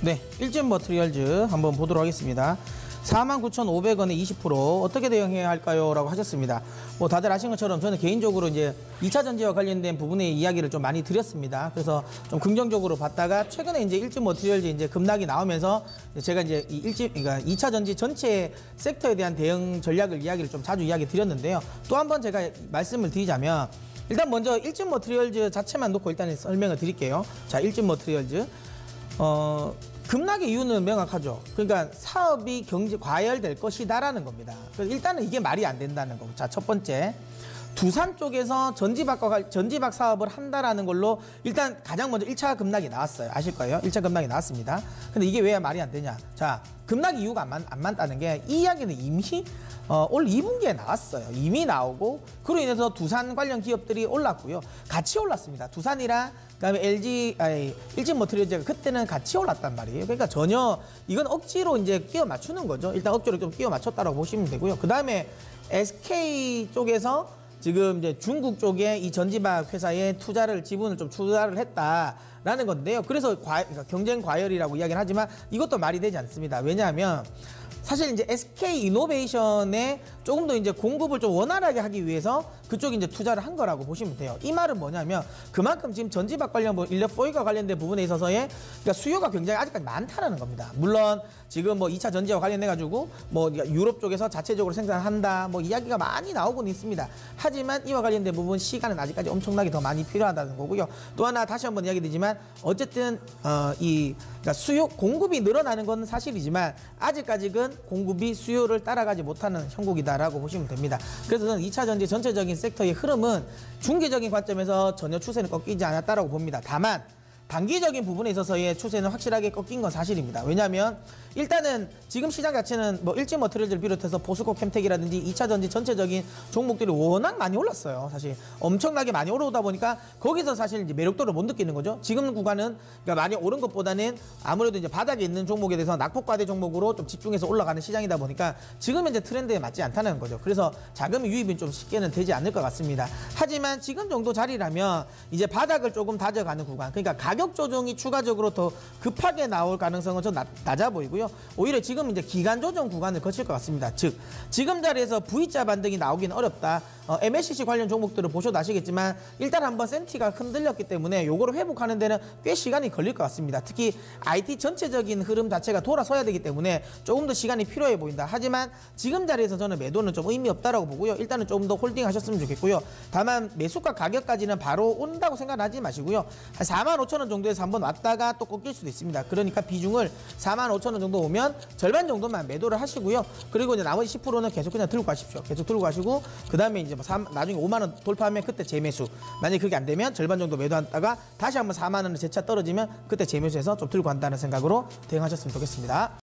네, 일진 머티리얼즈 한번 보도록 하겠습니다. 49,500원에 20% 어떻게 대응해야 할까요? 라고 하셨습니다. 뭐 다들 아신 것처럼 저는 개인적으로 이제 2차 전지와 관련된 부분의 이야기를 좀 많이 드렸습니다. 그래서 좀 긍정적으로 봤다가 최근에 이제 일진 머티리얼즈 이제 급락이 나오면서 제가 이제 그러니까 2차 전지 전체 섹터에 대한 대응 전략을 이야기를 좀 자주 이야기 드렸는데요. 또 한 번 제가 말씀을 드리자면 일단 먼저 일진 머티리얼즈 자체만 놓고 일단 설명을 드릴게요. 자, 일진 머티리얼즈. 급락의 이유는 명확하죠. 그러니까 사업이 과열될 것이다라는 겁니다. 그래서 일단은 이게 말이 안 된다는 거고. 자, 첫 번째. 두산 쪽에서 전지박 사업을 한다라는 걸로 일단 가장 먼저 1차 급락이 나왔어요. 아실 거예요? 1차 급락이 나왔습니다. 근데 이게 왜 말이 안 되냐. 자, 급락 이유가 안 맞다는 게 이 이야기는 이미 올 2분기에 나왔어요. 이미 나오고 그로 인해서 두산 관련 기업들이 올랐고요. 같이 올랐습니다. 두산이랑 그다음에 일진 머티리얼즈가 그때는 같이 올랐단 말이에요. 그러니까 전혀 이건 억지로 이제 끼워 맞추는 거죠. 일단 억지로 좀 끼워 맞췄다라고 보시면 되고요. 그다음에 SK 쪽에서 지금 이제 중국 쪽에 이 전지박 회사에 지분을 좀 투자를 했다라는 건데요. 그래서 그러니까 경쟁 과열이라고 이야기를 하지만 이것도 말이 되지 않습니다. 왜냐하면 사실 이제 SK 이노베이션에 조금 더 이제 공급을 좀 원활하게 하기 위해서 그쪽에 이제 투자를 한 거라고 보시면 돼요. 이 말은 뭐냐면 그만큼 지금 전지박 관련 인력 포획과 관련된 부분에 있어서의 그러니까 수요가 굉장히 아직까지 많다는 겁니다. 물론 지금 뭐 2차 전지와 관련해 가지고 뭐 유럽 쪽에서 자체적으로 생산한다 뭐 이야기가 많이 나오고는 있습니다. 하지만 이와 관련된 부분 시간은 아직까지 엄청나게 더 많이 필요하다는 거고요. 또 하나 다시 한번 이야기 드리지만 어쨌든 그러니까 공급이 늘어나는 건 사실이지만 아직까지는 공급이 수요를 따라가지 못하는 형국이다라고 보시면 됩니다. 그래서 저는 2차 전지 전체적인 섹터의 흐름은 중기적인 관점에서 전혀 추세는 꺾이지 않았다라고 봅니다. 다만 단기적인 부분에 있어서의 추세는 확실하게 꺾인 건 사실입니다. 왜냐하면 일단은 지금 시장 자체는 뭐 일진 머티리얼즈를 비롯해서 포스코 캠텍이라든지 2차 전지 전체적인 종목들이 워낙 많이 올랐어요. 사실 엄청나게 많이 올라오다 보니까 거기서 사실 이제 매력도를 못 느끼는 거죠. 지금 구간은 그러니까 많이 오른 것보다는 아무래도 이제 바닥에 있는 종목에 대해서 낙폭과대 종목으로 좀 집중해서 올라가는 시장이다 보니까 지금 현재 트렌드에 맞지 않다는 거죠. 그래서 자금 유입은 좀 쉽게는 되지 않을 것 같습니다. 하지만 지금 정도 자리라면 이제 바닥을 조금 다져가는 구간, 그러니까 가격 조정이 추가적으로 더 급하게 나올 가능성은 좀 낮아 보이고요. 오히려 지금 이제 기간 조정 구간을 거칠 것 같습니다. 즉 지금 자리에서 V자 반등이 나오기는 어렵다. MLCC 관련 종목들을 보셔도 아시겠지만 일단 한번 센티가 흔들렸기 때문에 요거를 회복하는 데는 꽤 시간이 걸릴 것 같습니다. 특히 IT 전체적인 흐름 자체가 돌아서야 되기 때문에 조금 더 시간이 필요해 보인다. 하지만 지금 자리에서 저는 매도는 좀 의미 없다라고 보고요. 일단은 조금 더 홀딩 하셨으면 좋겠고요. 다만 매수가 가격까지는 바로 온다고 생각하지 마시고요. 한 45,000원 정도에서 한번 왔다가 또 꺾일 수도 있습니다. 그러니까 비중을 45,000원 정도 오면 절반 정도만 매도를 하시고요. 그리고 이제 나머지 10%는 계속 그냥 들고 가십시오. 계속 들고 가시고 그 다음에 이제 나중에 5만 원 돌파하면 그때 재매수. 만약에 그게 안 되면 절반 정도 매도하다가 다시 한번 4만 원을 재차 떨어지면 그때 재매수해서 좀 들고 간다는 생각으로 대응하셨으면 좋겠습니다.